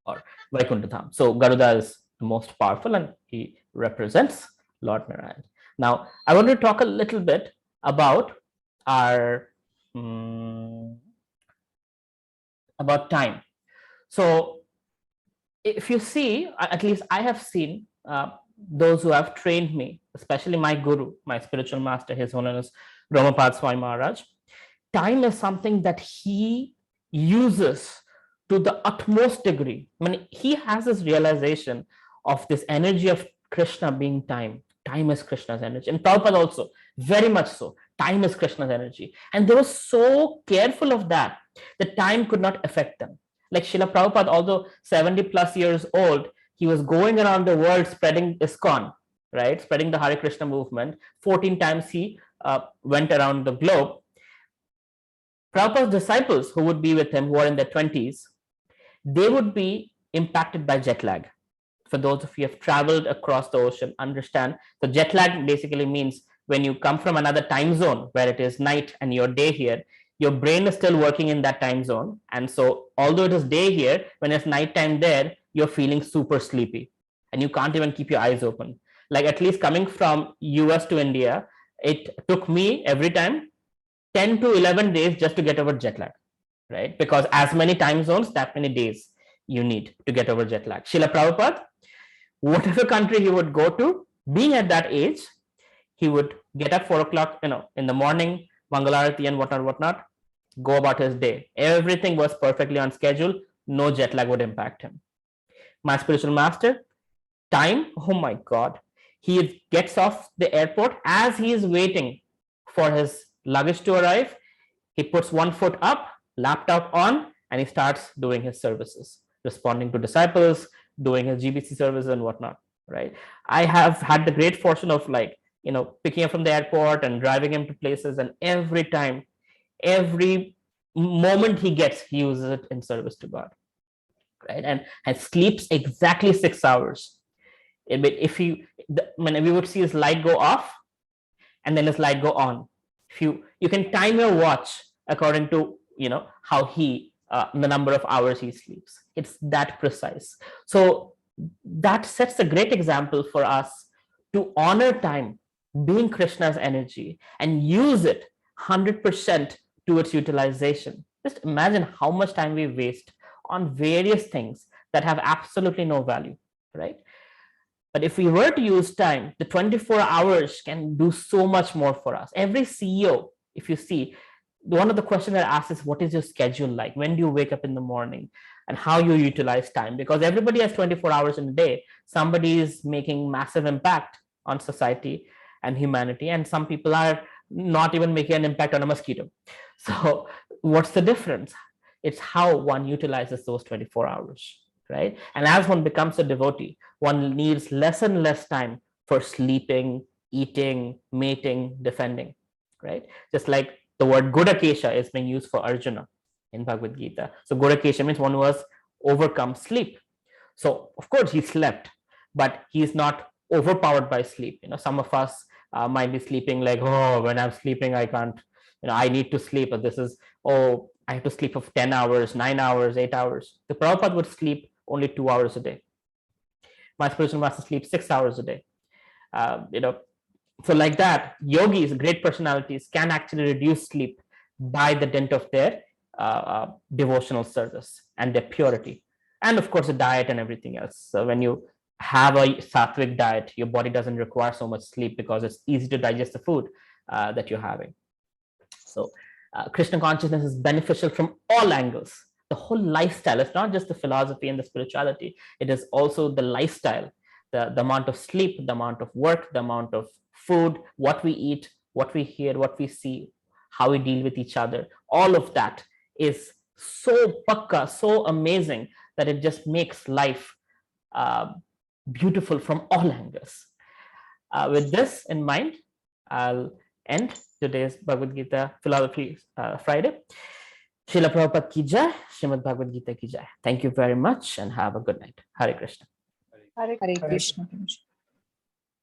or Vaikuntha Dham. So Garuda is the most powerful, and he represents Lord Narayan. Now, I want to talk a little bit about our about time. So if you see, at least I have seen those who have trained me, especially my guru, my spiritual master, His Holiness Ramapad Swami Maharaj, time is something that he uses to the utmost degree. I mean, he has this realization of this energy of Krishna being time. Time is Krishna's energy. And Prabhupada also, very much so. Time is Krishna's energy. And they were so careful of that, that time could not affect them. Like Srila Prabhupada, although 70 plus years old, he was going around the world spreading ISKCON, right? Spreading the Hare Krishna movement. 14 times he went around the globe. Prabhupada's disciples who would be with him, who are in their 20s, they would be impacted by jet lag. For those of you who have traveled across the ocean, understand. So jet lag basically means when you come from another time zone where it is night and your day here, your brain is still working in that time zone. And so although it is day here, when it's nighttime there, you're feeling super sleepy and you can't even keep your eyes open. Like at least coming from US to India, it took me every time 10 to 11 days just to get over jet lag, right? Because as many time zones, that many days you need to get over jet lag. Srila Prabhupada, whatever country he would go to, being at that age, he would get up 4 o'clock, in the morning, Mangalarati and whatnot, go about his day. Everything was perfectly on schedule. No jet lag would impact him. My spiritual master, time, oh my God. He gets off the airport as he is waiting for his luggage to arrive. He puts one foot up, laptop on, and he starts doing his services, responding to disciples, doing his GBC service and whatnot, right? I have had the great fortune of picking him from the airport and driving him to places, and every time, every moment he gets, he uses it in service to God, right? And sleeps exactly 6 hours. If when we would see his light go off and then his light go on, if you can time your watch according to how he the number of hours he sleeps. It's that precise. So that sets a great example for us to honor time, being Krishna's energy, and use it 100% to its utilization. Just imagine how much time we waste on various things that have absolutely no value, right? But if we were to use time, the 24 hours can do so much more for us. Every CEO, if you see, one of the questions that asks is, what is your schedule like? When do you wake up in the morning? And how you utilize time? Because everybody has 24 hours in a day. Somebody is making massive impact on society and humanity, and some people are not even making an impact on a mosquito. So what's the difference? It's how one utilizes those 24 hours, right? And as one becomes a devotee, one needs less and less time for sleeping, eating, mating, defending, right? Just like the word Gudakesha is being used for Arjuna in Bhagavad Gita. So Gudakesha means one who has overcome sleep. So of course he slept, but he's not overpowered by sleep. Some of us might be sleeping like, oh, when I'm sleeping, I can't, I need to sleep. But this is, oh, I have to sleep for 10 hours, 9 hours, 8 hours. The Prabhupada would sleep only 2 hours a day. My spiritual master sleeps 6 hours a day. So like that, yogis, great personalities, can actually reduce sleep by the dint of their devotional service and their purity. And of course, the diet and everything else. So when you have a sattvic diet, your body doesn't require so much sleep because it's easy to digest the food that you're having. So Krishna consciousness is beneficial from all angles. The whole lifestyle, it's not just the philosophy and the spirituality, it is also the lifestyle, the amount of sleep, the amount of work, the amount of food, what we eat, what we hear, what we see, how we deal with each other. All of that is so pakka, so amazing that it just makes life beautiful from all angles. With this in mind, I'll end today's Bhagavad Gita Philosophy Friday. Srila Prabhupada ki jai, Srimad Bhagavad Gita ki jai. Thank you very much and have a good night. Hare Krishna. Hare Krishna.